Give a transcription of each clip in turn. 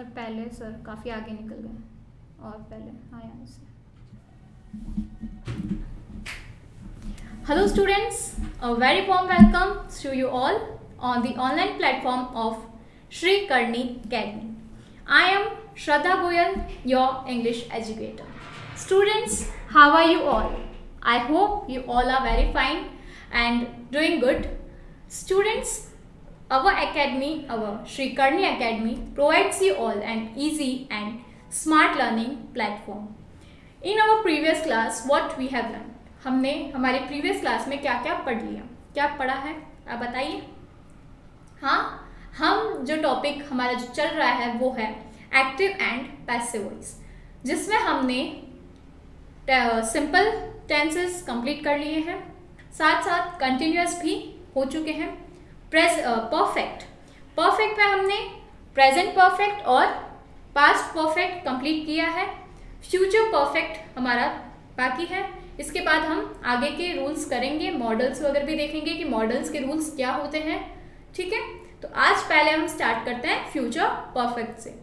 और पहले सर काफ़ी आगे निकल गए और पहले हाँ यहाँ से। Hello students, a very warm welcome to you all on the online platform of Sri Karni Academy. I am Shraddha Goyal, your English educator. Students, how are you all? I hope you all are very fine and doing good. Students, our academy, our Sri Karni Academy provides you all an easy and smart learning platform. In our previous class, what we have learned? हमने हमारे previous class में क्या क्या पढ़ लिया, क्या पढ़ा है आप बताइए। हाँ, हम जो टॉपिक हमारा जो चल रहा है वो है एक्टिव एंड पैसिव वॉइस, जिसमें हमने सिंपल टेंसेस कंप्लीट कर लिए हैं, साथ साथ कंटिन्यूअस भी हो चुके हैं। परफेक्ट में हमने प्रेजेंट परफेक्ट और पास्ट परफेक्ट कंप्लीट किया है। फ्यूचर परफेक्ट हमारा बाकी है। इसके बाद हम आगे के रूल्स करेंगे, मॉडल्स वगैरह भी देखेंगे कि मॉडल्स के रूल्स क्या होते हैं। ठीक है, तो आज पहले हम स्टार्ट करते हैं फ्यूचर परफेक्ट से।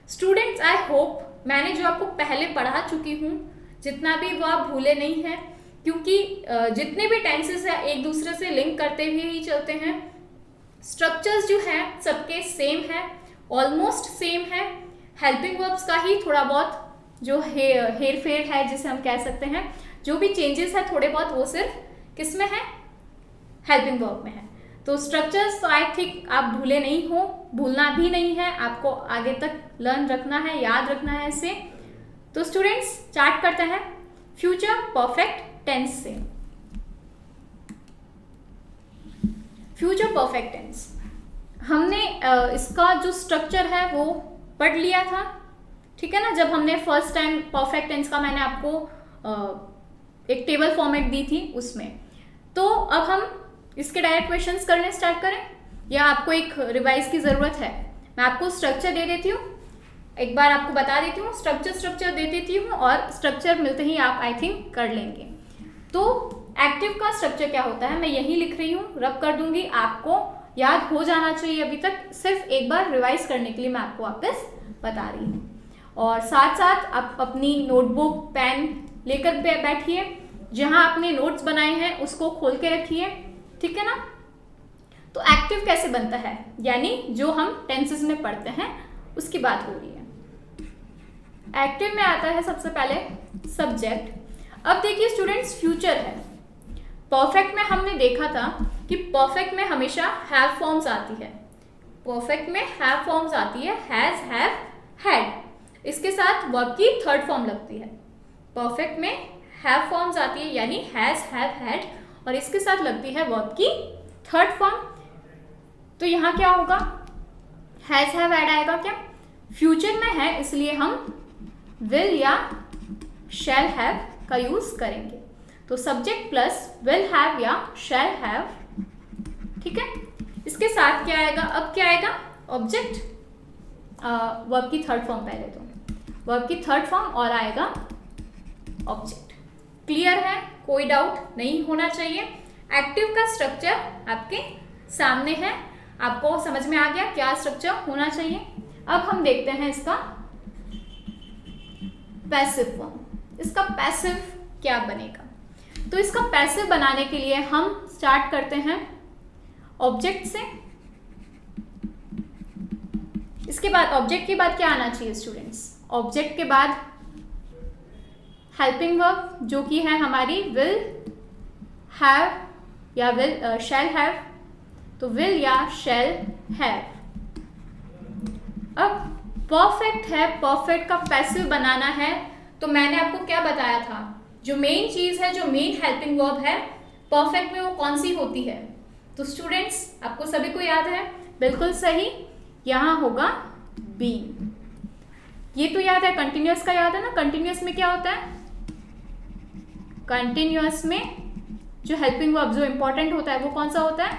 स्टूडेंट्स, आई होप मैंने जो आपको पहले पढ़ा चुकी हूँ जितना भी वो आप भूले नहीं हैं, क्योंकि जितने भी टेंसेस हैं एक दूसरे से लिंक करते हुए ही चलते हैं। स्ट्रक्चर्स जो हैं सबके सेम है, ऑलमोस्ट सेम है। हेल्पिंग वर्ब्स का ही थोड़ा बहुत जो हेर फेर है जिसे हम कह सकते हैं, जो भी चेंजेस है थोड़े बहुत वो सिर्फ किस में है, हेल्पिंग वर्ब में है। तो स्ट्रक्चर्स तो आई थिंक आप भूले नहीं हो, भूलना भी नहीं है, आपको आगे तक लर्न रखना है, याद रखना है इसे। तो स्टूडेंट्स स्टार्ट करते हैं फ्यूचर परफेक्ट टेंस से। फ्यूचर परफेक्ट टेंस हमने इसका जो स्ट्रक्चर है वो पढ़ लिया था, ठीक है ना। जब हमने फर्स्ट टाइम परफेक्ट टेंस का मैंने आपको एक टेबल फॉर्मेट दी थी उसमें। तो अब हम इसके डायरेक्ट क्वेश्चंस करने स्टार्ट करें या आपको एक रिवाइज की ज़रूरत है? मैं आपको स्ट्रक्चर दे देती हूँ, एक बार आपको बता देती हूँ, स्ट्रक्चर दे देती हूँ और स्ट्रक्चर मिलते ही आप आई थिंक कर लेंगे। तो एक्टिव का स्ट्रक्चर क्या होता है मैं यही लिख रही हूँ, रब कर दूंगी, आपको याद हो जाना चाहिए। अभी तक सिर्फ एक बार रिवाइज करने के लिए मैं आपको वापस बता रही हूँ। और साथ साथ आप अपनी नोटबुक पेन लेकर बैठिए, जहां आपने नोट्स बनाए हैं उसको खोल के रखिए, ठीक है ना। तो एक्टिव कैसे बनता है, यानी जो हम टेंसेस में पढ़ते हैं उसकी बात हो रही है। एक्टिव में आता है सबसे पहले सब्जेक्ट। अब देखिए स्टूडेंट्स, फ्यूचर है। परफेक्ट में हमने देखा था कि परफेक्ट में हमेशा हैव फॉर्म्स आती है। परफेक्ट में हैव फॉर्म्स आती है, हैज, हैव, हैड। इसके साथ वर्ब की थर्ड फॉर्म लगती है। परफेक्ट में हैव फॉर्म्स आती है यानी हैज, हैव, हैड, और इसके साथ लगती है वर्ब की थर्ड फॉर्म। तो यहाँ क्या होगा, हैज, हैव, हैड आएगा क्या? फ्यूचर में है इसलिए हम विल या शैल हैव का यूज करेंगे। तो सब्जेक्ट प्लस विल हैव या शैल हैव, ठीक है। इसके साथ क्या आएगा, अब क्या आएगा, ऑब्जेक्ट, वर्ब की थर्ड फॉर्म, पहले तो वर्ब की थर्ड फॉर्म और आएगा ऑब्जेक्ट। क्लियर है, कोई डाउट नहीं होना चाहिए। एक्टिव का स्ट्रक्चर आपके सामने है, आपको समझ में आ गया क्या स्ट्रक्चर होना चाहिए। अब हम देखते हैं इसका पैसिव फॉर्म। इसका पैसिव क्या बनेगा, तो इसका पैसिव बनाने के लिए हम स्टार्ट करते हैं ऑब्जेक्ट से। इसके बाद ऑब्जेक्ट के बाद क्या आना चाहिए स्टूडेंट्स, ऑब्जेक्ट के बाद हेल्पिंग वर्ब जो कि है हमारी विल हैव या विल शैल हैव, तो विल या शैल हैव। अब परफेक्ट है, परफेक्ट का पैसिव बनाना है, तो मैंने आपको क्या बताया था, जो मेन चीज है, जो मेन हेल्पिंग वर्ब है परफेक्ट में वो कौन सी होती है? तो स्टूडेंट्स आपको सभी को याद है, बिल्कुल सही, यहाँ होगा बीइंग। ये तो याद है, कंटिन्यूअस का याद है ना। कंटिन्यूअस में क्या होता है, कंटिन्यूअस में जो हेल्पिंग वर्ब जो इंपॉर्टेंट होता है वो कौन सा होता है,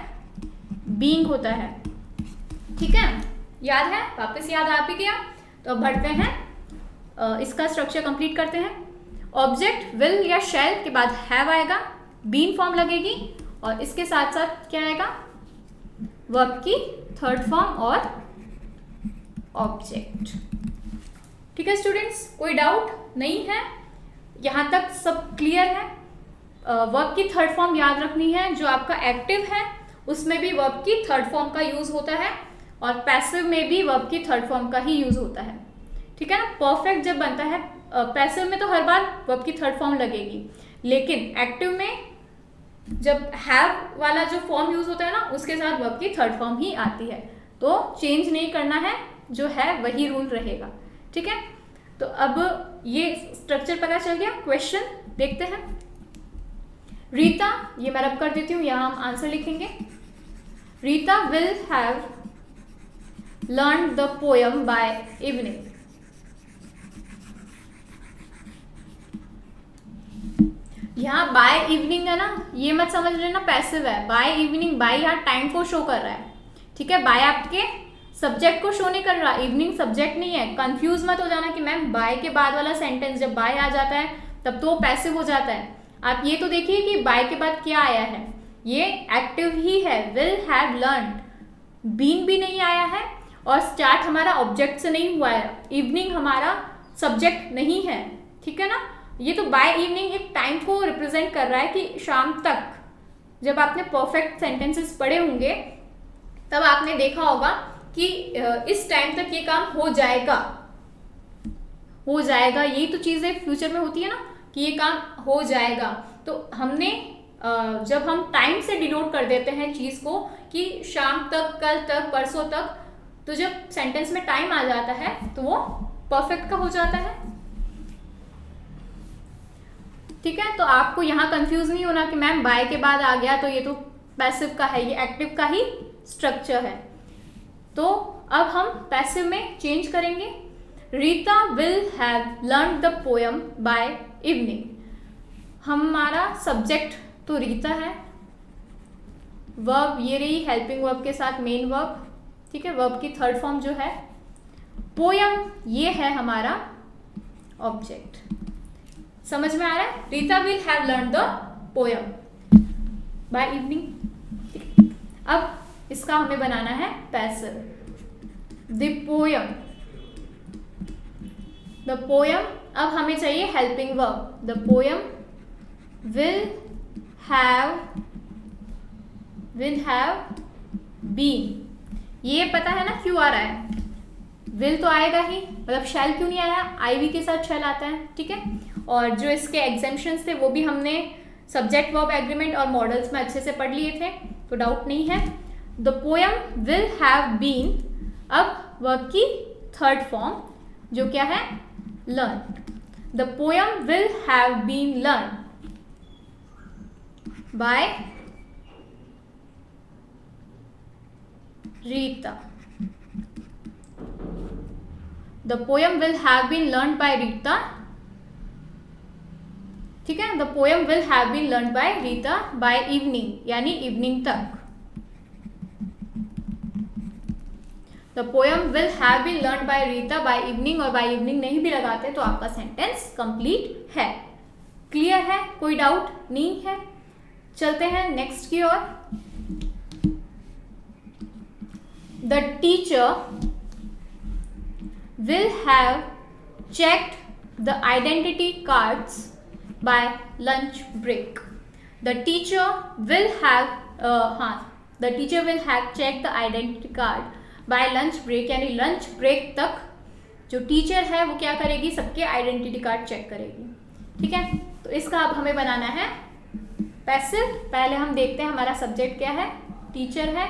बीइंग होता है, ठीक है। याद है, वापस याद आ भी गया। तो अब बढ़ते हैं, इसका स्ट्रक्चर कंप्लीट करते हैं। ऑब्जेक्ट विल या शैल के बाद हैव आएगा, बीन फॉर्म लगेगी और इसके साथ साथ क्या आएगा, वर्ब की थर्ड फॉर्म और ऑब्जेक्ट। ठीक है स्टूडेंट्स, कोई डाउट नहीं है? यहाँ तक सब क्लियर है? वर्ब की थर्ड फॉर्म याद रखनी है, जो आपका एक्टिव है उसमें भी वर्ब की थर्ड फॉर्म का यूज होता है और पैसिव में भी वर्ब की थर्ड फॉर्म का ही यूज होता है, ठीक है ना। परफेक्ट जब बनता है, पैसिव में तो हर बार वर्ब की थर्ड फॉर्म लगेगी, लेकिन एक्टिव में जब हैव वाला जो फॉर्म यूज होता है ना, उसके साथ वर्ब की थर्ड फॉर्म ही आती है, तो चेंज नहीं करना है, जो है वही रूल रहेगा, ठीक है। तो अब ये स्ट्रक्चर पता चल गया। क्वेश्चन देखते हैं। रीता, ये मैं रब कर देती हूँ, यहाँ हम आंसर लिखेंगे। Rita will have learn the poem by evening. यहाँ बाय इवनिंग है ना, ये मत समझ लेना पैसिव है। बाय इवनिंग, बाय यहाँ टाइम को शो कर रहा है, ठीक है। बाय आपके सब्जेक्ट को शो नहीं कर रहा, इवनिंग सब्जेक्ट नहीं है। कंफ्यूज मत हो जाना कि मैम बाय के बाद वाला सेंटेंस जब बाय आ जाता है तब तो पैसिव हो जाता है। आप ये तो देखिए कि बाय के बाद क्या आया है, ये एक्टिव ही है, विल हैव लर्नड। बीन भी नहीं आया है और स्टार्ट हमारा ऑब्जेक्ट से नहीं हुआ है, इवनिंग हमारा सब्जेक्ट नहीं है, ठीक है ना। ये तो बाय इवनिंग एक टाइम को रिप्रेजेंट कर रहा है कि शाम तक। जब आपने परफेक्ट सेंटेंसेस पढ़े होंगे तब आपने देखा होगा कि इस टाइम तक ये काम हो जाएगा, हो जाएगा। यही तो चीज़ें फ्यूचर में होती है ना कि ये काम हो जाएगा। तो हमने जब हम टाइम से डिनोट कर देते हैं चीज़ को कि शाम तक, कल तक, परसों तक, तो जब सेंटेंस में टाइम आ जाता है तो वो परफेक्ट का हो जाता है, ठीक है। तो आपको यहाँ कंफ्यूज नहीं होना कि मैम बाय के बाद आ गया तो ये तो पैसिव का है, ये एक्टिव का ही स्ट्रक्चर है। तो अब हम पैसिव में चेंज करेंगे। Rita will have learn the poem by evening. हमारा सब्जेक्ट तो रीता है, वर्ब ये रही हेल्पिंग वर्ब के साथ मेन वर्ब, ठीक है। वर्ब की थर्ड फॉर्म जो है, पोयम ये है हमारा ऑब्जेक्ट। समझ में आ रहा है? Rita will have learn the poem by evening. अब इसका हमें बनाना है passive. The poem, the poem, अब हमें चाहिए helping verb. The poem will have been. ये पता है ना क्यों आ रहा है, विल तो आएगा ही, मतलब शैल क्यों नहीं आया, आईवी के साथ शैल आता है, ठीक है। और जो इसके एग्जेम्पशंस थे वो भी हमने सब्जेक्ट वर्ब एग्रीमेंट और मॉडल्स में अच्छे से पढ़ लिए थे, तो डाउट नहीं है। The poem will have been, अब वर्ब की थर्ड फॉर्म जो क्या है, learn. The poem will have been learn by Rita. The poem will have been learn by Rita, ठीक है। The poem will have been learn by Rita by evening, यानी evening तक। The poem will have been learn by Rita by evening, और by evening नहीं भी लगाते तो आपका सेंटेंस कंप्लीट है। क्लियर है? कोई डाउट नहीं है? चलते हैं नेक्स्ट की ओर। The teacher will have checked the identity cards by lunch break. The teacher will have the teacher will have checked the identity card by lunch break, यानी लंच ब्रेक तक जो टीचर है वो क्या करेगी, सबके आइडेंटिटी कार्ड चेक करेगी, ठीक है। तो इसका अब हमें बनाना है पैसिव। पहले हम देखते हैं हमारा सब्जेक्ट क्या है, टीचर है,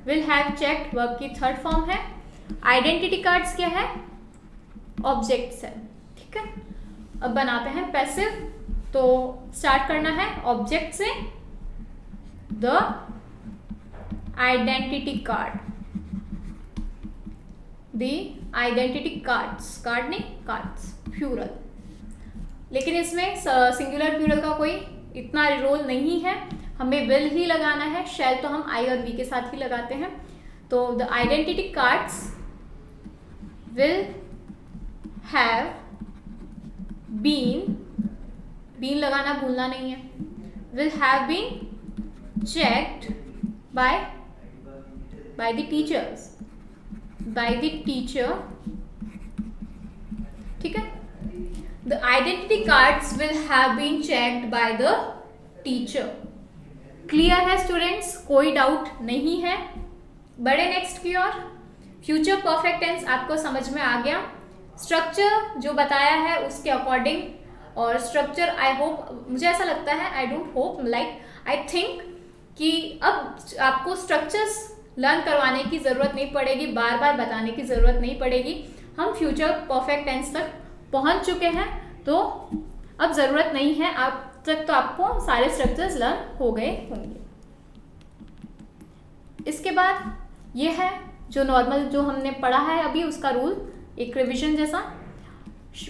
विल हैव चेक्ड वर्ब की थर्ड फॉर्म है, आइडेंटिटी कार्ड्स क्या है, ऑब्जेक्ट्स है, ठीक है। अब बनाते हैं पैसिव। तो स्टार्ट करना है ऑब्जेक्ट से, the identity card, the identity cards, card नहीं कार्ड्स प्लूरल, लेकिन इसमें सिंगुलर प्लूरल का कोई इतना रोल नहीं है, हमें विल ही लगाना है, शैल तो हम आई और वी के साथ ही लगाते हैं। तो the identity cards will have been, been लगाना भूलना नहीं है, will have been checked by the teachers, by the teacher ठीक है। The identity cards will have been checked by the teacher. Clear है स्टूडेंट्स, कोई डाउट नहीं है। बड़े नेक्स्ट की ओर। फ्यूचर परफेक्ट टेंस आपको समझ में आ गया। स्ट्रक्चर जो बताया है उसके अकॉर्डिंग, और स्ट्रक्चर आई होप, मुझे ऐसा लगता है, I don't hope, like I think कि अब आपको स्ट्रक्चर्स लर्न करवाने की ज़रूरत नहीं पड़ेगी, बार बार बताने की ज़रूरत नहीं पड़ेगी। हम फ्यूचर परफेक्ट टेंस तक पहुंच चुके हैं, तो अब ज़रूरत नहीं है, अब तक तो आपको सारे स्ट्रक्चर्स लर्न हो गए होंगे। इसके बाद ये है जो नॉर्मल जो हमने पढ़ा है अभी, उसका रूल, एक रिविजन जैसा।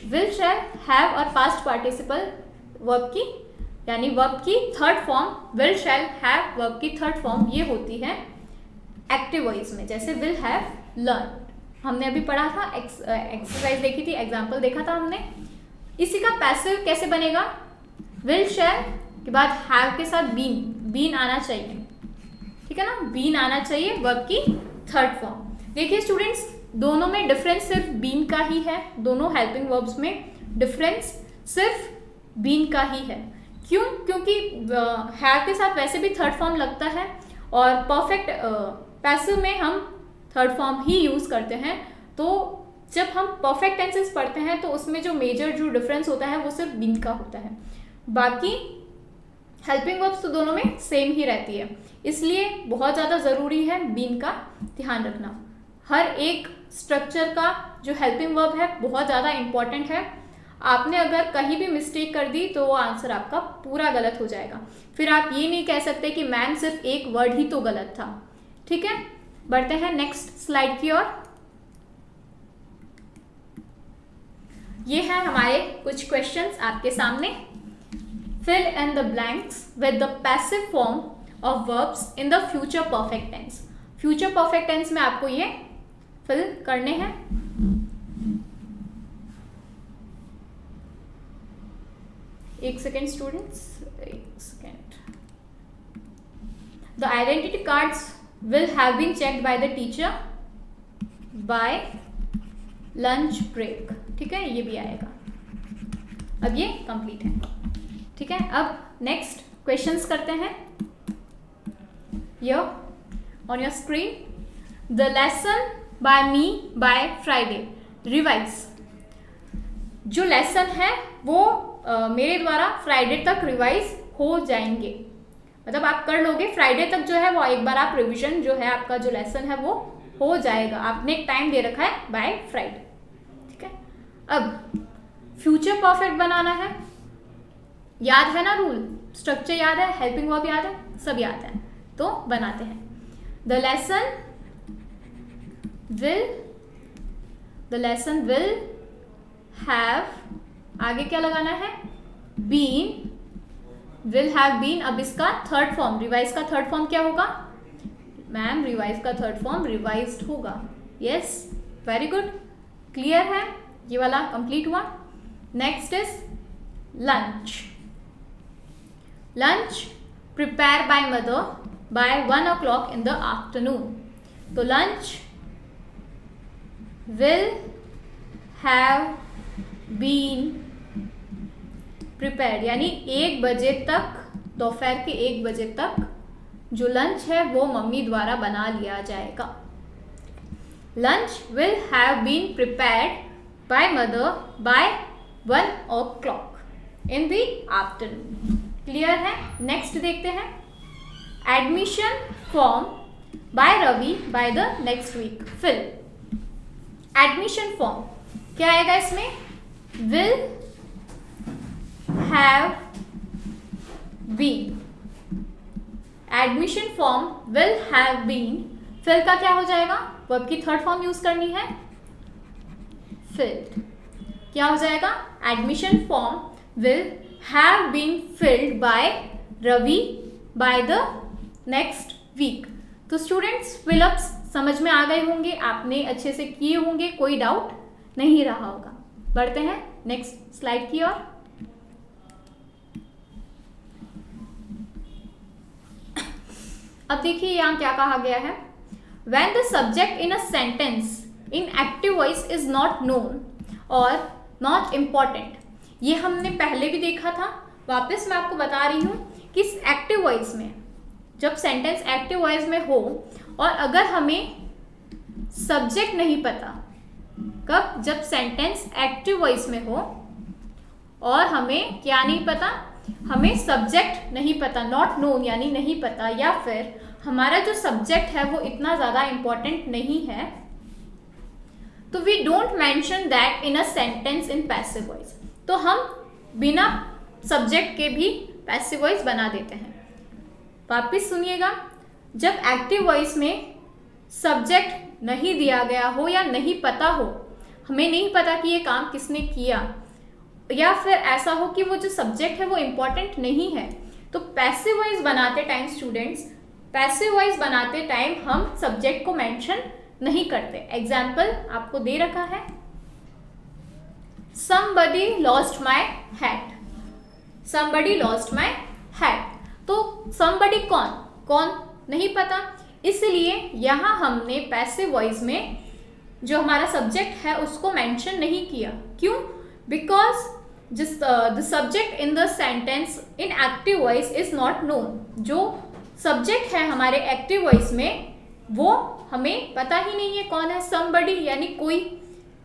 विल, शैल, हैव और पास्ट पार्टिसिपल वर्ब की, यानी वर्ब की third form, will, shall, have verb की थर्ड फॉर्म ये होती है एक्टिव वॉइस में। जैसे विल हैव लर्न हमने अभी पढ़ा था, एक्सरसाइज देखी थी, एग्जाम्पल देखा था हमने। इसी का पैसिव कैसे बनेगा? विल, शैल के बाद हैव के साथ बीन, बीन आना चाहिए, ठीक है ना, बीन आना चाहिए वर्ब की थर्ड फॉर्म। देखिए स्टूडेंट्स, दोनों में डिफरेंस सिर्फ बीन का ही है, दोनों हेल्पिंग वर्ब्स में डिफरेंस सिर्फ बीन का ही है। क्यों? क्योंकि हैव के साथ वैसे भी थर्ड फॉर्म लगता है, और परफेक्ट पैसिव में हम थर्ड फॉर्म ही यूज़ करते हैं। तो जब हम परफेक्ट टेंसेस पढ़ते हैं तो उसमें जो मेजर जो डिफरेंस होता है वो सिर्फ बीन का होता है, बाकी हेल्पिंग वर्ब्स तो दोनों में सेम ही रहती है। इसलिए बहुत ज़्यादा ज़रूरी है बीन का ध्यान रखना। हर एक स्ट्रक्चर का जो हेल्पिंग वर्ब है बहुत ज़्यादा इम्पॉर्टेंट है। आपने अगर कहीं भी मिस्टेक कर दी तो वो आंसर आपका पूरा गलत हो जाएगा। फिर आप ये नहीं कह सकते कि मैम सिर्फ एक वर्ड ही तो गलत था। ठीक है, बढ़ते हैं नेक्स्ट स्लाइड की ओर। ये है हमारे कुछ क्वेश्चंस आपके सामने। Fill in the blanks with the passive form of verbs in the future perfect tense. Future perfect tense में आपको ये फिल करने हैं। एक सेकेंड स्टूडेंट्स, एक second. The identity cards will have been checked by the teacher by lunch break। ठीक है, ये भी आएगा। अब ये कंप्लीट है। ठीक है, अब नेक्स्ट क्वेश्चंस करते हैं। Here on your screen, the lesson by me by Friday revise। जो लेसन है वो मेरे द्वारा फ्राइडे तक रिवाइज हो जाएंगे, मतलब आप कर लोगे फ्राइडे तक। जो है वो एक बार आप रिवीजन जो है आपका जो लेसन है वो हो जाएगा। आपने एक टाइम दे रखा है बाय फ्राइडे। ठीक है, अब फ्यूचर परफेक्ट बनाना है। याद है ना रूल, स्ट्रक्चर याद है, हेल्पिंग वर्ब याद है, सब याद है, तो बनाते हैं। द लेसन विल हैव, आगे क्या लगाना है? Been, will have been. अब इसका थर्ड फॉर्म, रिवाइज का थर्ड फॉर्म क्या होगा? मैम रिवाइज का थर्ड फॉर्म रिवाइज्ड होगा। यस, वेरी गुड, क्लियर है, ये वाला कंप्लीट हुआ। Next is lunch. Lunch prepare by mother by 1 o'clock in the afternoon। तो lunch will have been prepared, यानी 1 बजे तक, दोपहर के 1 बजे तक जो लंच है वो मम्मी द्वारा बना लिया जाएगा। Lunch will have been prepared by mother by 1 o'clock in the afternoon। Clear है? नेक्स्ट देखते हैं। Admission form by Ravi by the next week. Fill admission form क्या आएगा इसमें? Will have been। Admission form will have been, fill का क्या हो जाएगा? वर्ब की थर्ड फॉर्म यूज करनी है, filled। क्या हो जाएगा? Admission form will have been filled by Ravi by the next week। तो स्टूडेंट्स फिलअप्स समझ में आ गए होंगे, आपने अच्छे से किए होंगे, कोई डाउट नहीं रहा होगा। बढ़ते हैं नेक्स्ट स्लाइड की ओर। अब देखिए यहाँ क्या कहा गया है। When the subject in a sentence in active voice is not known or not important. ये हमने पहले भी देखा था, वापस मैं आपको बता रही हूँ कि एक्टिव वॉइस में, जब सेंटेंस एक्टिव वॉइस में हो और अगर हमें सब्जेक्ट नहीं पता, कब, जब सेंटेंस एक्टिव वॉइस में हो और हमें क्या नहीं पता, हमें सब्जेक्ट नहीं पता, नॉट नोन यानी नहीं पता, या फिर हमारा जो सब्जेक्ट है वो इतना ज़्यादा इम्पोर्टेंट नहीं है, तो we don't mention that in a sentence in passive voice. तो हम बिना सब्जेक्ट के भी पैसिव वॉइस बना देते हैं। वापिस सुनिएगा, जब एक्टिव वॉइस में सब्जेक्ट नहीं दिया गया हो या नहीं पता हो, हमें नहीं पता कि ये काम किसने किया, या फिर ऐसा हो कि वो जो सब्जेक्ट है वो इम्पोर्टेंट नहीं है, तो पैसिव वॉइस बनाते टाइम स्टूडेंट्स, पैसिव वॉइस बनाते टाइम हम सब्जेक्ट को मेंशन नहीं करते। एग्जाम्पल आपको दे रखा है, somebody lost my hat, somebody lost my hat। तो somebody कौन नहीं पता, इसलिए यहाँ हमने पैसिव वॉइस में जो हमारा सब्जेक्ट है उसको मेंशन नहीं किया। क्यों? Because the subject in the sentence in active voice is not known. जो सब्जेक्ट है हमारे एक्टिव वॉइस में वो हमें पता ही नहीं है कौन है। somebody यानी कोई,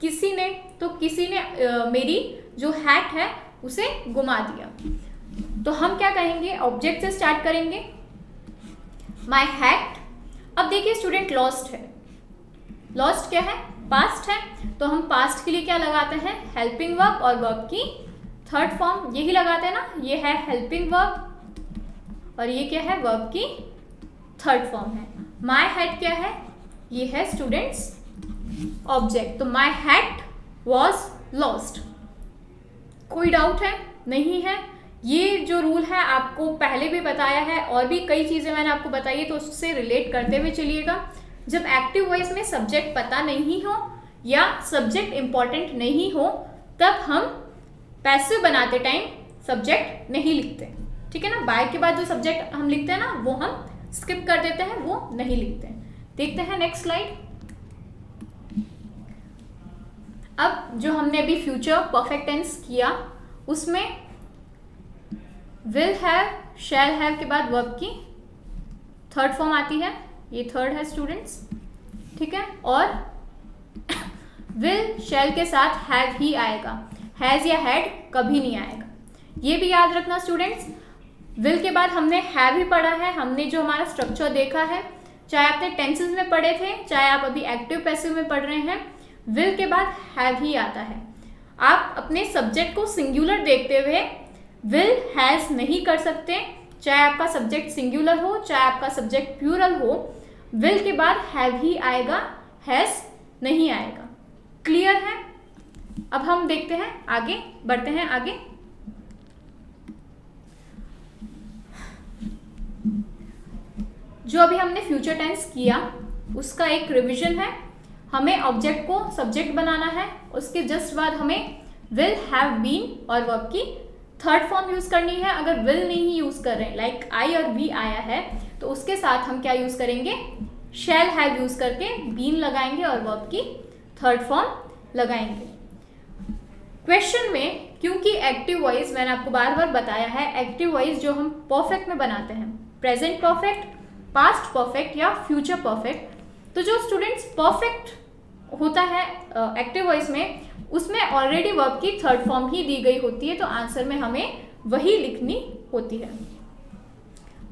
किसी ने, तो किसी ने मेरी जो हैट है उसे गुमा दिया। तो हम क्या कहेंगे, ऑब्जेक्ट से स्टार्ट करेंगे, माई हैट। अब देखिए स्टूडेंट, लॉस्ट है, लॉस्ट क्या है, पास्ट है, तो हम पास्ट के लिए क्या लगाते हैं, हेल्पिंग वर्ब, और वर्ब की थर्ड फॉर्म यही लगाते हैं ना, ये है हेल्पिंग वर्ब और ये क्या है, वर्ब की थर्ड फॉर्म है। माई हैट क्या है, ये है स्टूडेंट्स ऑब्जेक्ट। तो माई हैट वॉज लॉस्ट। कोई डाउट है? नहीं है। ये जो रूल है आपको पहले भी बताया है और भी कई चीज़ें मैंने आपको बताई है, तो उससे रिलेट करते हुए चलिएगा। जब एक्टिव वॉइस में सब्जेक्ट पता नहीं हो या सब्जेक्ट इंपॉर्टेंट नहीं हो, तब हम पैसिव बनाते टाइम सब्जेक्ट नहीं लिखते। ठीक है ना, बाय के बाद जो सब्जेक्ट हम लिखते हैं ना, वो हम स्किप कर देते हैं, वो नहीं लिखते हैं। देखते हैं नेक्स्ट स्लाइड। अब जो हमने अभी फ्यूचर परफेक्ट टेंस किया, उसमें विल हैव, शैल हैव के बाद वर्ब की थर्ड फॉर्म आती है, ये थर्ड है स्टूडेंट्स, ठीक है। और विल शैल के साथ हैव ही आएगा, हैज़ या हैड कभी नहीं आएगा। ये भी याद रखना स्टूडेंट्स। विल के बाद हमने हैव ही पढ़ा है, हमने जो हमारा स्ट्रक्चर देखा है, चाहे आपने टेंसेस में पढ़े थे, चाहे आप अभी एक्टिव पैसिव में पढ़ रहे हैं, विल के बाद हैव ही आता है। आप अपने सब्जेक्ट को सिंगुलर देखते हुए विल हैज़ नहीं कर सकते, चाहे आपका सब्जेक्ट सिंगुलर हो, चाहे आपका सब्जेक्ट प्लूरल हो, विल के बाद हैव ही आएगा, हैज़ नहीं आएगा। क्लियर है? अब हम देखते हैं आगे, बढ़ते हैं आगे। जो अभी हमने फ्यूचर टेंस किया उसका एक रिवीजन है। हमें ऑब्जेक्ट को सब्जेक्ट बनाना है, उसके जस्ट बाद हमें विल, हैव बीन और वर्ब की थर्ड फॉर्म यूज करनी है। अगर विल नहीं यूज कर रहे हैं, लाइक आई और बी आया है, तो उसके साथ हम क्या यूज करेंगे, शैल हैव यूज करके बीन लगाएंगे और वर्ब की थर्ड फॉर्म लगाएंगे। क्वेश्चन में क्योंकि एक्टिव वॉइस मैंने आपको बार बार बताया है, एक्टिव वॉइस जो हम परफेक्ट में बनाते हैं, प्रेजेंट परफेक्ट, पास्ट परफेक्ट या फ्यूचर परफेक्ट, तो जो स्टूडेंट्स परफेक्ट होता है एक्टिव वॉइस में, उसमें ऑलरेडी वर्ब की थर्ड फॉर्म ही दी गई होती है, तो आंसर में हमें वही लिखनी होती है।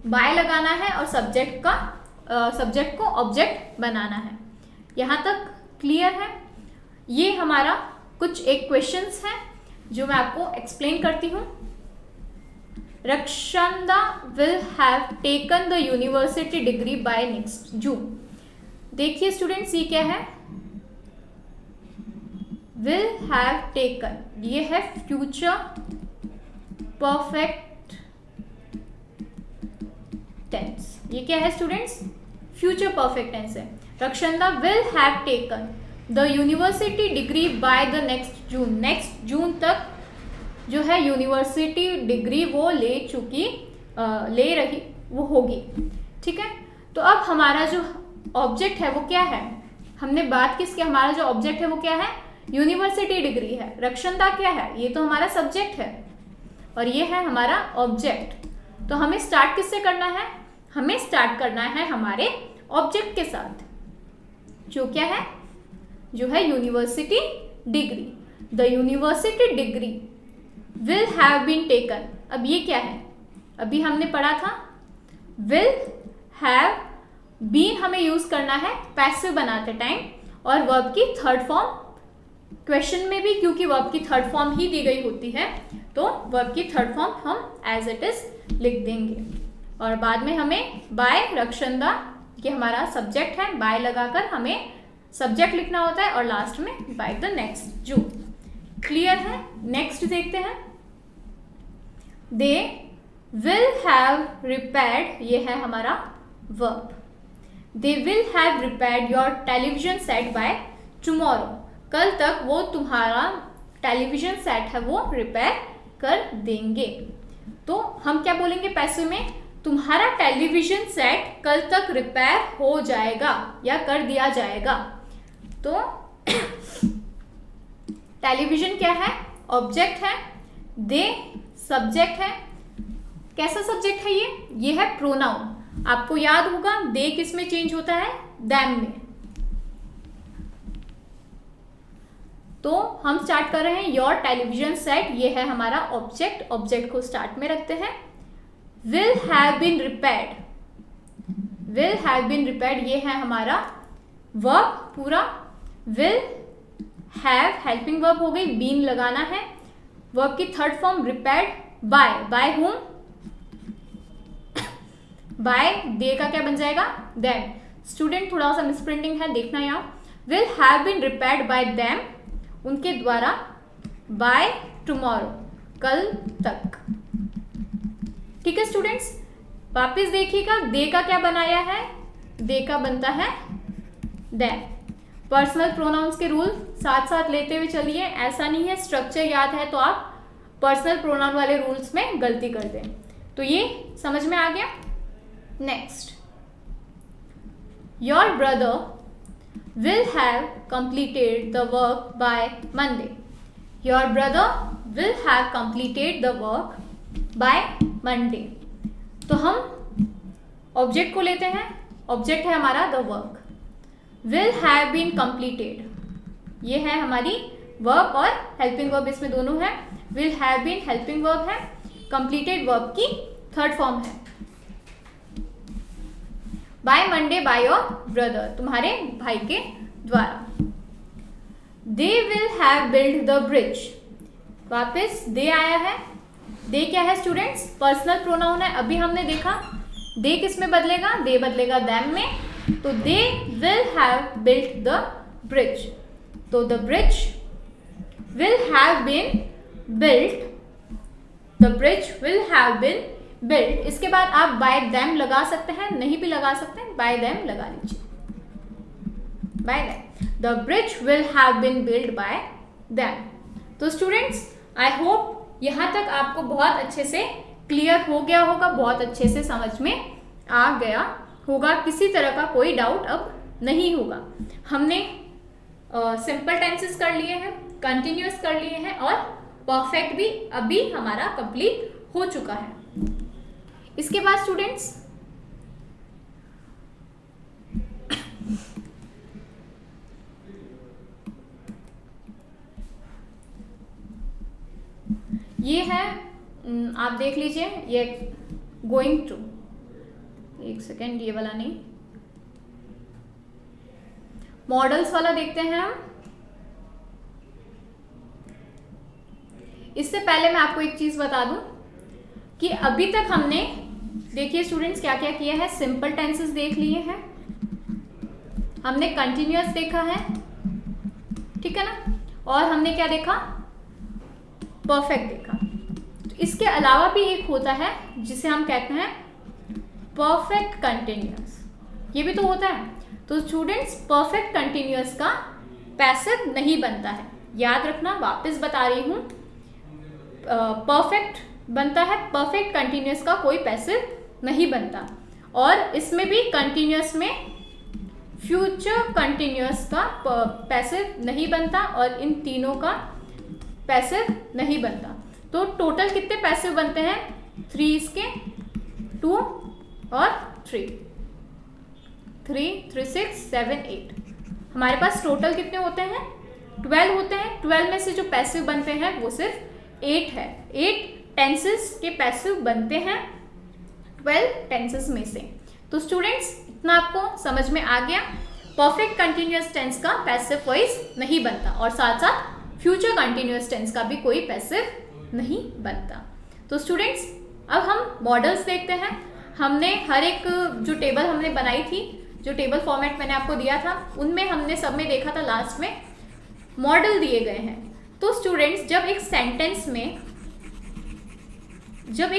बाय लगाना है और सब्जेक्ट को ऑब्जेक्ट बनाना है। यहाँ तक क्लियर है? ये हमारा कुछ एक क्वेश्चंस है जो मैं आपको एक्सप्लेन करती हूँ। Rakshanda will have taken the university degree by next June. देखिए स्टूडेंट्स, ये क्या है, विल हैव टेकन, ये है फ्यूचर परफेक्ट टेंस। ये क्या है स्टूडेंट्स, फ्यूचर परफेक्ट टेंस है। Rakshanda will have taken the university degree by the next June. Next June तक जो है यूनिवर्सिटी डिग्री वो ले रही वो होगी। ठीक है, तो अब हमारा जो ऑब्जेक्ट है वो क्या है, हमने बात किसकी, हमारा जो ऑब्जेक्ट है वो क्या है, यूनिवर्सिटी डिग्री है। रक्षणदा क्या है? ये तो हमारा सब्जेक्ट है और ये है हमारा ऑब्जेक्ट। तो हमें स्टार्ट किससे करना है? हमें स्टार्ट करना है हमारे ऑब्जेक्ट के साथ, जो क्या है? जो है university degree. The university degree will have been taken. अब ये क्या है? अभी हमने पढ़ा था विल हैव बीन हमें यूज करना है पैसिव बनाते टाइम, और वर्ब की थर्ड फॉर्म क्वेश्चन में भी, क्योंकि वर्ब की थर्ड फॉर्म ही दी गई होती है, तो वर्ब की थर्ड फॉर्म हम एज इट इज लिख देंगे। और बाद में हमें बाय रक्षणदा, ये हमारा सब्जेक्ट है, बाय लगाकर हमें सब्जेक्ट लिखना होता है, और लास्ट में बाय द नेक्स्ट जू। क्लियर है? नेक्स्ट देखते हैं। दे विल हैव रिपेयर्ड, ये है हमारा verb. They will have repaired your television set by tomorrow. कल तक वो तुम्हारा टेलीविजन सेट है वो रिपेयर कर देंगे। तो हम क्या बोलेंगे पैसिव में? तुम्हारा टेलीविजन सेट कल तक रिपेयर हो जाएगा या कर दिया जाएगा। तो टेलीविजन क्या है? ऑब्जेक्ट है। दे सब्जेक्ट है। कैसा सब्जेक्ट है ये? ये है प्रोनाउन। आपको याद होगा दे किस में चेंज होता है? दैम में। तो हम स्टार्ट कर रहे हैं योर टेलीविजन सेट, ये है हमारा ऑब्जेक्ट। ऑब्जेक्ट को स्टार्ट में रखते हैं। Will have been repaired, will have been repaired ये है हमारा वर्ब पूरा। विल हैव हेल्पिंग वर्ब हो गई, बीन लगाना है। वर्ब की third form repaired by, by whom? By they का क्या बन जाएगा? देम। स्टूडेंट थोड़ा सा मिसप्रिंटिंग है, देखना यहाँ। Will have been repaired by them, उनके द्वारा, बाय टुमारो कल तक। ठीक है स्टूडेंट्स, वापस देखिएगा दे का क्या बनाया है? दे का बनता है देम। पर्सनल प्रोनाउंस के रूल साथ साथ लेते हुए चलिए। ऐसा नहीं है स्ट्रक्चर याद है तो आप पर्सनल प्रोनाउन वाले रूल्स में गलती कर दें। तो ये समझ में आ गया। Next, your brother will have completed the work by Monday. Your brother will have completed the work by Monday. तो हम ऑब्जेक्ट को लेते हैं। ऑब्जेक्ट है हमारा the work. Will have been completed, ये है हमारी वर्ब और हेल्पिंग वर्ब, इसमें दोनों है। Will have been helping verb है, कंप्लीटेड वर्ब की थर्ड फॉर्म है। By Monday by your brother, तुम्हारे भाई के द्वारा। They will have build the bridge, वापस दे आया है। दे क्या है स्टूडेंट्स? पर्सनल प्रोनाउन है। अभी हमने देखा दे किस में बदलेगा? दे बदलेगा दैम में। तो they will have built the bridge, तो the bridge will have been built, the bridge will have been built. इसके बाद आप बाय देम लगा सकते हैं, नहीं भी लगा सकते हैं, बाय देम लगा लीजिए। By them, the bridge will have been built by them. तो स्टूडेंट्स आई होप यहाँ तक आपको बहुत अच्छे से क्लियर हो गया होगा, बहुत अच्छे से समझ में आ गया होगा, किसी तरह का कोई डाउट अब नहीं होगा। हमने सिंपल टेंसेस कर लिए हैं, कंटिन्यूअस कर लिए हैं, और परफेक्ट भी अभी हमारा कंप्लीट हो चुका है। इसके बाद स्टूडेंट्स ये है, आप देख लीजिए, ये गोइंग टू, एक सेकेंड, ये वाला नहीं, मॉडल्स वाला देखते हैं हम। इससे पहले मैं आपको एक चीज बता दूं कि अभी तक हमने, देखिए स्टूडेंट्स, क्या क्या किया है। सिंपल टेंसेस देख लिए हैं, हमने कंटिन्यूअस देखा है, ठीक है ना, और हमने क्या देखा? परफेक्ट देखा। तो इसके अलावा भी एक होता है जिसे हम कहते हैं परफेक्ट कंटिन्यूअस, ये भी तो होता है। तो स्टूडेंट्स परफेक्ट कंटिन्यूअस का पैसिव नहीं बनता है, याद रखना, वापस बता रही हूँ। परफेक्ट बनता है, परफेक्ट कंटिन्यूअस का कोई पैसिव नहीं बनता। और इसमें भी कंटिन्यूअस में फ्यूचर कंटिन्यूअस का पैसिव नहीं बनता और इन तीनों का पैसिव नहीं बनता। तो टोटल कितने पैसिव बनते हैं? 3 इसके, 2 और 3, 3, 3, 6, 7, 8। हमारे पास टोटल कितने होते हैं? 12 होते हैं। 12 में से जो पैसिव बनते हैं वो सिर्फ 8 है। 8 टेंसेस के पैसिव बनते हैं 12 टेंसेस में से। तो स्टूडेंट्स इतना आपको समझ में आ गया। परफेक्ट कंटिन्यूअस टेंस का पैसिव वॉइस नहीं बनता और साथ साथ फ्यूचर कंटिन्यूअस टेंस का भी कोई पैसिव नहीं बनता। तो स्टूडेंट्स अब हम मॉडल्स देखते हैं। हमने हर एक जो टेबल हमने बनाई थी, जो टेबल फॉर्मेट मैंने आपको दिया था, उनमें हमने सब में देखा था लास्ट में मॉडल दिए गए हैं। तो स्टूडेंट्स जब एक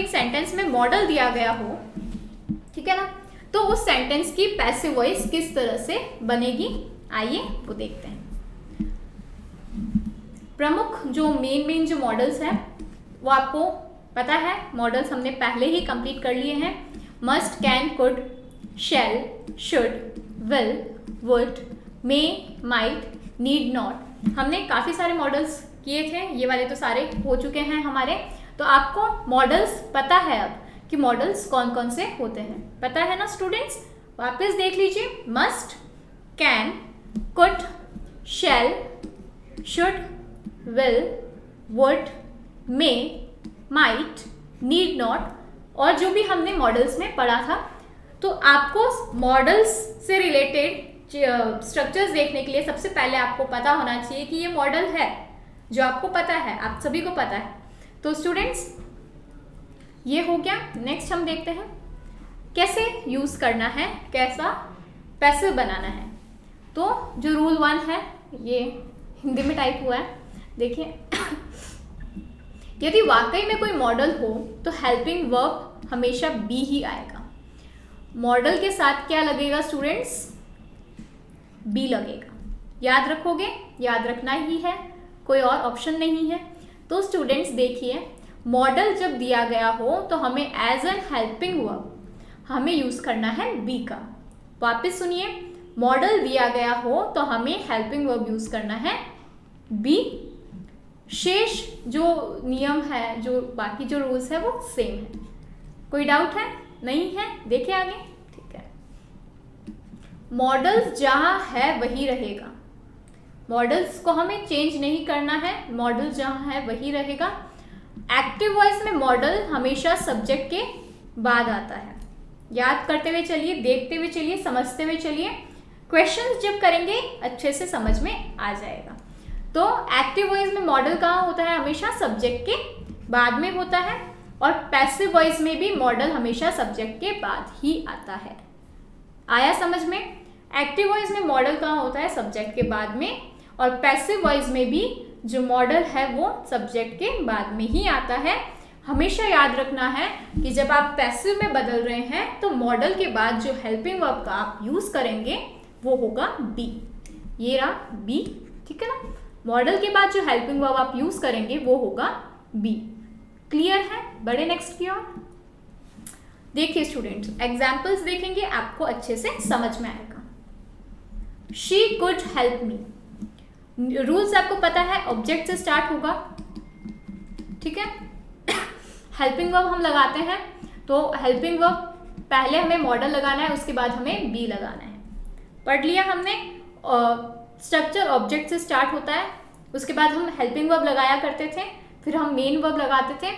सेंटेंस में मॉडल दिया गया हो, ठीक है ना, तो उस सेंटेंस की पैसिव वॉइस किस तरह से बनेगी, आइए वो देखते हैं। प्रमुख जो मेन जो मॉडल्स हैं वो आपको पता है, मॉडल्स हमने पहले ही कंप्लीट कर लिए हैं। Must, can, could, shall, should, will, would, may, might, need not. हमने काफ़ी सारे मॉडल्स किए थे, ये वाले तो सारे हो चुके हैं हमारे। तो आपको मॉडल्स पता है अब कि मॉडल्स कौन कौन से होते हैं, पता है ना स्टूडेंट्स? वापस देख लीजिए। Must, can, could, shall, should, will, would, may, might, need not, और जो भी हमने मॉडल्स में पढ़ा था। तो आपको मॉडल्स से रिलेटेड स्ट्रक्चर्स देखने के लिए सबसे पहले आपको पता होना चाहिए कि ये मॉडल है, जो आपको पता है, आप सभी को पता है। तो स्टूडेंट्स ये हो गया। नेक्स्ट हम देखते हैं कैसे यूज़ करना है, कैसा पैसिव बनाना है। तो जो रूल 1 है, ये हिंदी में टाइप हुआ है, देखिए। यदि वाकई में कोई मॉडल हो तो हेल्पिंग वर्ब हमेशा बी ही आएगा। मॉडल के साथ क्या लगेगा स्टूडेंट्स? बी लगेगा। याद रखोगे? याद रखना ही है, कोई और ऑप्शन नहीं है। तो स्टूडेंट्स देखिए, मॉडल जब दिया गया हो तो हमें एज एन हेल्पिंग वर्ब हमें यूज़ करना है बी का। वापस सुनिए, मॉडल दिया गया हो तो हमें हेल्पिंग वर्ब यूज़ करना है बी। शेष जो नियम है, जो बाकी जो रूल्स है वो सेम है। कोई डाउट है? नहीं है? देखिए आगे, ठीक है। मॉडल्स जहाँ है वही रहेगा, मॉडल्स को हमें चेंज नहीं करना है, मॉडल जहाँ है वही रहेगा। एक्टिव वॉइस में मॉडल हमेशा सब्जेक्ट के बाद आता है। याद करते हुए चलिए, देखते हुए चलिए, समझते हुए चलिए। क्वेश्चंस जब करेंगे अच्छे से समझ में आ जाएगा। तो एक्टिव वॉइस में मॉडल कहाँ होता है? हमेशा सब्जेक्ट के बाद में होता है। और पैसिव वॉइस में भी मॉडल हमेशा सब्जेक्ट के बाद ही आता है। आया समझ में? एक्टिव वॉइस में मॉडल कहाँ होता है? सब्जेक्ट के बाद में। और पैसिव वॉइस में भी जो मॉडल है वो सब्जेक्ट के बाद में ही आता है। हमेशा याद रखना है कि जब आप पैसिव में बदल रहे हैं तो मॉडल के बाद जो हेल्पिंग वर्ब का आप यूज़ करेंगे वो होगा बी। ये रहा बी, ठीक है ना। मॉडल के बाद जो हेल्पिंग वर्ब आप यूज़ करेंगे वो होगा बी। क्लियर है? बड़े नेक्स्ट की ओर देखिए स्टूडेंट्स, एग्जाम्पल्स देखेंगे आपको अच्छे से समझ में आएगा। She could help me. Rules आपको पता है, ऑब्जेक्ट से स्टार्ट होगा, ठीक है। हेल्पिंग वर्ब हम लगाते हैं तो हेल्पिंग वर्ब पहले हमें मॉडल लगाना है, उसके बाद हमें बी लगाना है। पढ़ लिया हमने। स्ट्रक्चर ऑब्जेक्ट से स्टार्ट होता है, उसके बाद हम हेल्पिंग वर्ब लगाया करते थे, फिर हम मेन वर्ब लगाते थे।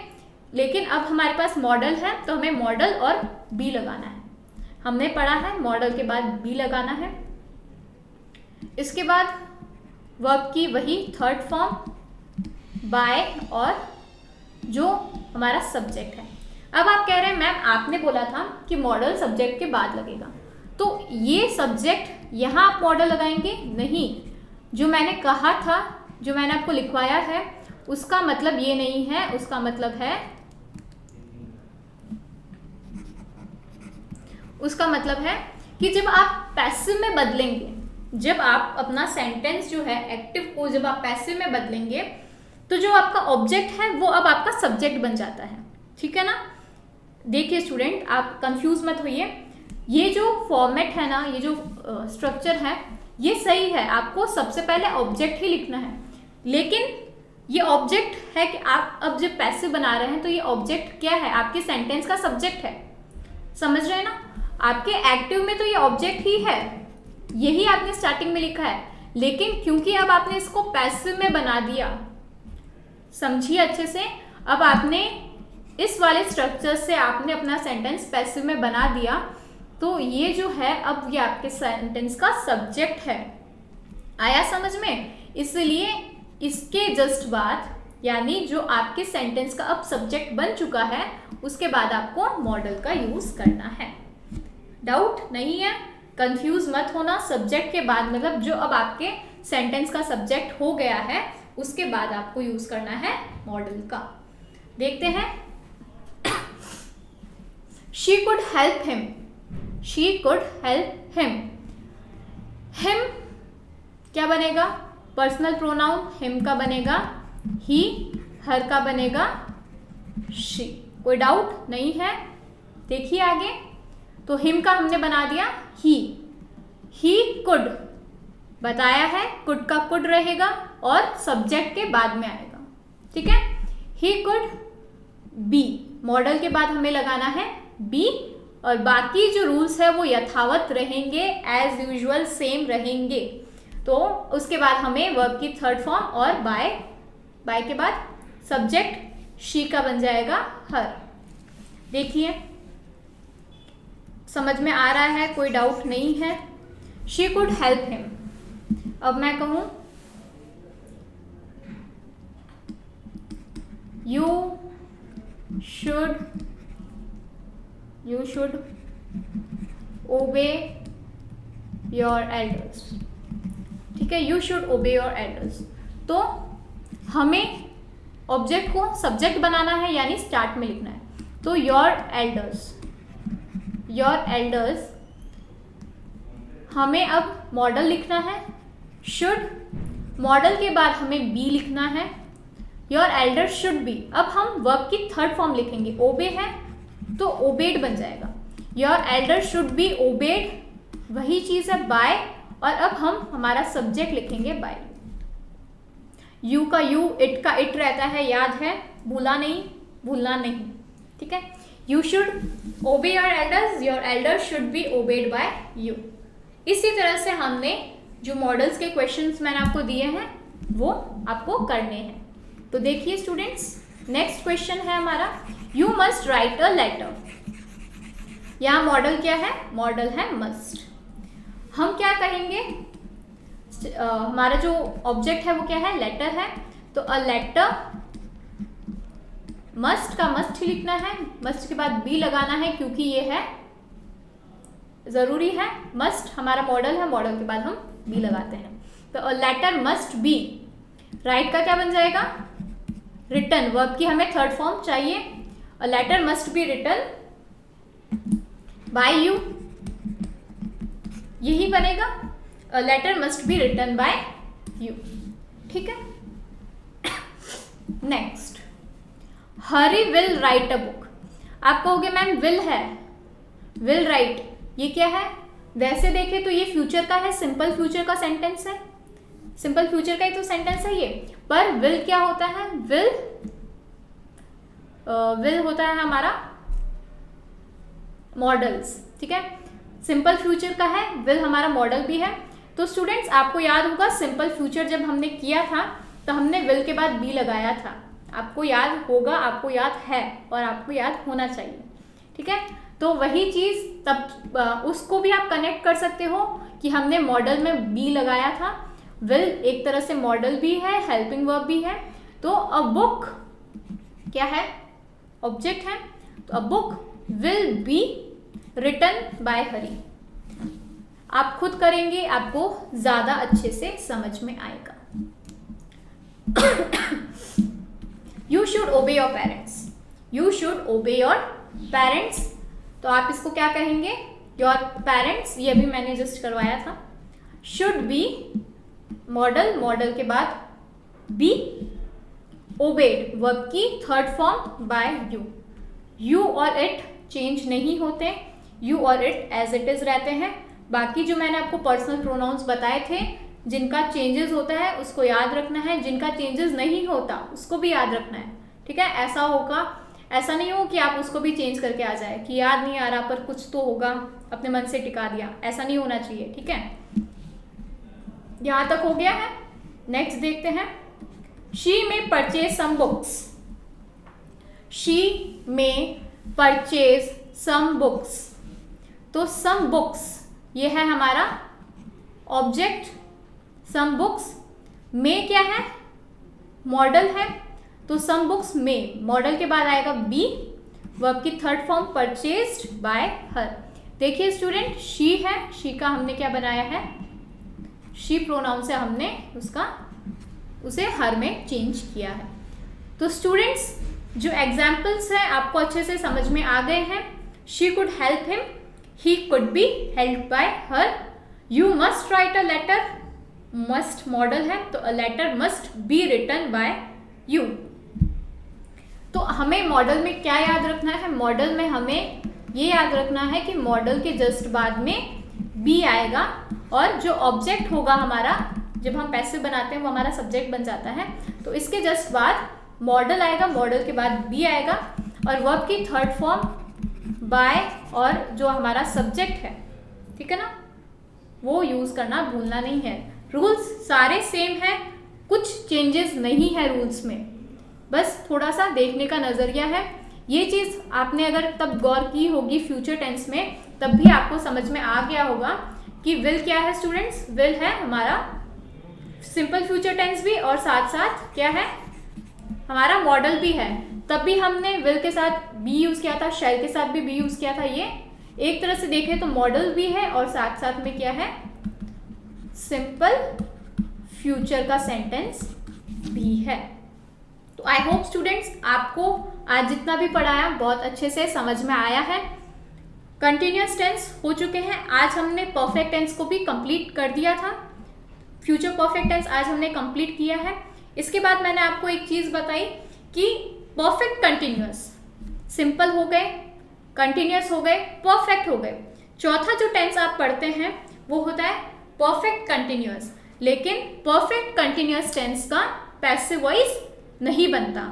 लेकिन अब हमारे पास मॉडल है तो हमें मॉडल और बी लगाना है। हमने पढ़ा है मॉडल के बाद बी लगाना है। इसके बाद वर्ब की वही थर्ड फॉर्म बाय और जो हमारा सब्जेक्ट है। अब आप कह रहे हैं मैम आपने बोला था कि मॉडल सब्जेक्ट के बाद लगेगा, तो ये सब्जेक्ट यहाँ आप मॉडल लगाएंगे? नहीं, जो मैंने कहा था, जो मैंने आपको लिखवाया है उसका मतलब ये नहीं है। उसका मतलब है कि जब आप पैसिव में बदलेंगे, जब आप अपना सेंटेंस जो है एक्टिव को जब आप पैसिव में बदलेंगे तो जो आपका ऑब्जेक्ट है वो अब आपका सब्जेक्ट बन जाता है, ठीक है ना। देखिए स्टूडेंट, आप कंफ्यूज मत होइए। ये जो फॉर्मेट है ना, ये जो स्ट्रक्चर है, ये सही है। आपको सबसे पहले ऑब्जेक्ट ही लिखना है, लेकिन ये ऑब्जेक्ट है कि आप अब जब पैसिव बना रहे हैं तो ये ऑब्जेक्ट क्या है, आपके सेंटेंस का सब्जेक्ट है। समझ रहे हैं ना? आपके एक्टिव में तो ये ऑब्जेक्ट ही है, यही आपने स्टार्टिंग में लिखा है, लेकिन क्योंकि अब आपने इसको पैसिव में बना दिया, समझिए अच्छे से, अब आपने इस वाले स्ट्रक्चर से आपने अपना सेंटेंस पैसिव में बना दिया, तो ये जो है अब ये आपके सेंटेंस का सब्जेक्ट है। आया समझ में? इसलिए इसके जस्ट बाद, यानी जो आपके सेंटेंस का अब सब्जेक्ट बन चुका है, उसके बाद आपको मॉडल का यूज करना है। डाउट नहीं है? कंफ्यूज मत होना। सब्जेक्ट के बाद मतलब जो अब आपके सेंटेंस का सब्जेक्ट हो गया है, उसके बाद आपको यूज करना है मॉडल का। देखते हैं। She could help him, she could help him. Him क्या बनेगा? पर्सनल प्रोनाउन हिम का बनेगा ही, हर का बनेगा शी। कोई डाउट नहीं है? देखिए आगे, तो हिम का हमने बना दिया ही कुड बताया है, कुड का कुड रहेगा और सब्जेक्ट के बाद में आएगा। ठीक है? ही कुड बी, मॉडल के बाद हमें लगाना है बी, और बाकी जो रूल्स है वो यथावत रहेंगे, एज यूजुअल सेम रहेंगे। तो उसके बाद हमें वर्ब की थर्ड फॉर्म और बाय के बाद सब्जेक्ट शी का बन जाएगा हर। देखिए समझ में आ रहा है? कोई डाउट नहीं है? She could help him. अब मैं कहूं you should obey your elders. ठीक है? You should obey your elders. तो हमें ऑब्जेक्ट को सब्जेक्ट बनाना है, यानी स्टार्ट में लिखना है। तो योर एल्डर्स हमें अब मॉडल लिखना है, शुड, मॉडल के बाद हमें बी लिखना है, योर एल्डर शुड बी। अब हम वर्ब की थर्ड फॉर्म लिखेंगे, ओबे है तो ओबेड बन जाएगा, your elder should be obeyed, वही चीज है बाय, और अब हम हमारा सब्जेक्ट लिखेंगे बाय। यू का यू, इट का इट रहता है, याद है? भूलना नहीं। ठीक है? You should obey your elders, your elder should be obeyed by you. इसी तरह से हमने जो मॉडल्स के क्वेश्चंस मैंने आपको दिए हैं वो आपको करने हैं। तो देखिए स्टूडेंट्स, नेक्स्ट क्वेश्चन है हमारा, you must write a letter. यहाँ मॉडल क्या है? मॉडल है मस्ट। हम क्या कहेंगे? हमारा जो ऑब्जेक्ट है वो क्या है? लेटर है। तो अ लेटर, मस्ट का मस्ट ही लिखना है, मस्ट के बाद बी लगाना है क्योंकि ये है जरूरी है। मस्ट हमारा मॉडल है, मॉडल के बाद हम बी लगाते हैं। तो a letter must be, write का क्या बन जाएगा? रिटन। वर्ब की हमें थर्ड फॉर्म चाहिए। A letter must be written by you, यही बनेगा, a letter must be written by you. ठीक है? Next, Hari will write a book. आप कहोगे मैम विल है, विल राइट, ये क्या है? वैसे देखें तो ये फ्यूचर का है, सिंपल फ्यूचर का सेंटेंस है, सिंपल फ्यूचर का ही तो सेंटेंस है ये। पर विल क्या होता है? विल होता है हमारा मॉडल्स। ठीक है? सिंपल फ्यूचर का है, विल हमारा मॉडल भी है। तो स्टूडेंट्स आपको याद होगा सिंपल फ्यूचर जब हमने किया था तो हमने विल के बाद बी लगाया था। आपको याद होगा, आपको याद है और आपको याद होना चाहिए। ठीक है? तो वही चीज़ तब उसको भी आप कनेक्ट कर सकते हो कि हमने मॉडल में बी लगाया था। विल एक तरह से मॉडल भी है, हेल्पिंग वर्ब भी है। तो अ बुक क्या है? ऑब्जेक्ट है। तो a book will be written by Hari. आप खुद करेंगे, आपको ज़्यादा अच्छे से समझ में आएगा। You should obey your parents, you should obey your parents. तो आप इसको क्या कहेंगे? योर पेरेंट्स, ये भी मैंने जस्ट करवाया था। शुड बी मॉडल, मॉडल के बाद बी, ओबेड वर्ब की third form by you. You और इट चेंज नहीं होते, यू और इट एज इट इज रहते हैं। बाकी जो मैंने आपको पर्सनल प्रोनाउंस बताए थे, जिनका चेंजेस होता है उसको याद रखना है, जिनका चेंजेस नहीं होता उसको भी याद रखना है, ठीक है। ऐसा होगा, ऐसा नहीं हो कि आप उसको भी चेंज करके आ जाए कि याद नहीं आ रहा पर कुछ तो होगा, अपने मन से टिका दिया, ऐसा नहीं होना चाहिए, ठीक है। यहाँ तक हो गया है। नेक्स्ट देखते हैं, शी में परचेज सम बुक्स। शी में परचेज सम बुक्स, तो सम बुक्स ये है हमारा ऑब्जेक्ट, सम बुक्स में क्या है, मॉडल है, तो सम बुक्स में मॉडल के बाद आएगा बी, वर्ब की थर्ड फॉर्म परचेज्ड बाय हर। देखिए स्टूडेंट, शी है, शी का हमने क्या बनाया है, शी प्रोनाउन से हमने उसे हर में चेंज किया है। तो स्टूडेंट्स जो एग्जाम्पल्स हैं आपको अच्छे से समझ में आ गए हैं। She could help him, he could be help by her, you must write a letter, must model है तो a letter must be written by you. तो हमें मॉडल में क्या याद रखना है, मॉडल में हमें ये याद रखना है कि मॉडल के जस्ट बाद में बी आएगा, और जो ऑब्जेक्ट होगा हमारा, जब हम पैसिव बनाते हैं वो हमारा सब्जेक्ट बन जाता है, तो इसके जस्ट बाद मॉडल आएगा, मॉडल के बाद बी आएगा, और वर्ब की थर्ड फॉर्म बाय और जो हमारा सब्जेक्ट है, ठीक है ना, वो यूज करना भूलना नहीं है। रूल्स सारे सेम है, कुछ चेंजेस नहीं है रूल्स में, बस थोड़ा सा देखने का नजरिया है। ये चीज़ आपने अगर तब गौर की होगी फ्यूचर टेंस में, तब भी आपको समझ में आ गया होगा कि विल क्या है स्टूडेंट्स, विल है हमारा सिंपल फ्यूचर टेंस भी, और साथ साथ क्या है हमारा मॉडल भी है। तब भी हमने विल के साथ बी यूज किया था, शैल के साथ भी बी यूज किया था। ये एक तरह से देखें तो मॉडल भी है और साथ साथ में क्या है, सिंपल फ्यूचर का सेंटेंस भी है। तो आई होप स्टूडेंट्स आपको आज जितना भी पढ़ाया बहुत अच्छे से समझ में आया है। कंटिन्यूअस टेंस हो चुके हैं, आज हमने परफेक्ट टेंस को भी कंप्लीट कर दिया था, फ्यूचर परफेक्ट टेंस आज हमने कंप्लीट किया है। इसके बाद मैंने आपको एक चीज़ बताई कि परफेक्ट कंटिन्यूअस, सिंपल हो गए, कंटिन्यूअस हो गए, परफेक्ट हो गए। चौथा जो टेंस आप पढ़ते हैं वो होता है परफेक्ट कंटिन्यूअस, लेकिन परफेक्ट कंटिन्यूअस टेंस का पैसिव वॉइस नहीं बनता,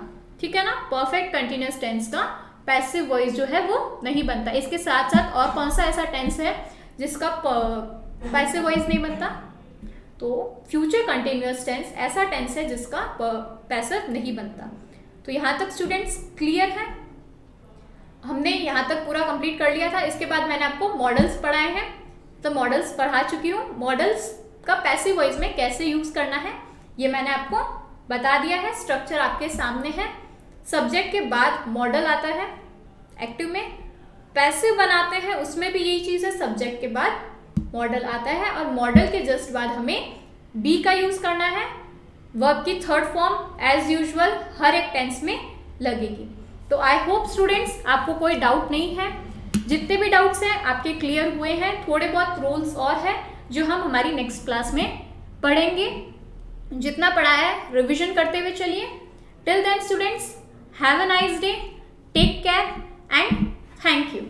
ठीक है ना। परफेक्ट कंटिन्यूअस टेंस का पैसिव वॉइस जो है वो नहीं बनता। इसके साथ साथ और कौन सा ऐसा टेंस है जिसका पैसिव वॉइस नहीं बनता, तो फ्यूचर कंटिन्यूअस टेंस ऐसा टेंस है जिसका पैसिव नहीं बनता। तो यहाँ तक स्टूडेंट्स क्लियर है, हमने यहाँ तक पूरा कंप्लीट कर लिया था। इसके बाद मैंने आपको मॉडल्स पढ़ाए हैं, तो मॉडल्स पढ़ा चुकी हूँ। मॉडल्स का पैसिव वॉइस में कैसे यूज करना है ये मैंने आपको बता दिया है, स्ट्रक्चर आपके सामने है। सब्जेक्ट के बाद मॉडल आता है, एक्टिव में पैसिव बनाते हैं उसमें भी यही चीज़ है, सब्जेक्ट के बाद मॉडल आता है, और मॉडल के जस्ट बाद हमें बी का यूज करना है। वर्ब की थर्ड फॉर्म एज यूजुअल हर एक टेंस में लगेगी। तो आई होप स्टूडेंट्स आपको कोई डाउट नहीं है, जितने भी डाउट्स हैं आपके क्लियर हुए हैं। थोड़े बहुत रूल्स और हैं जो हम हमारी नेक्स्ट क्लास में पढ़ेंगे। जितना पढ़ाया है रिविजन करते हुए चलिए। Till then students, have a nice day, take care and thank you.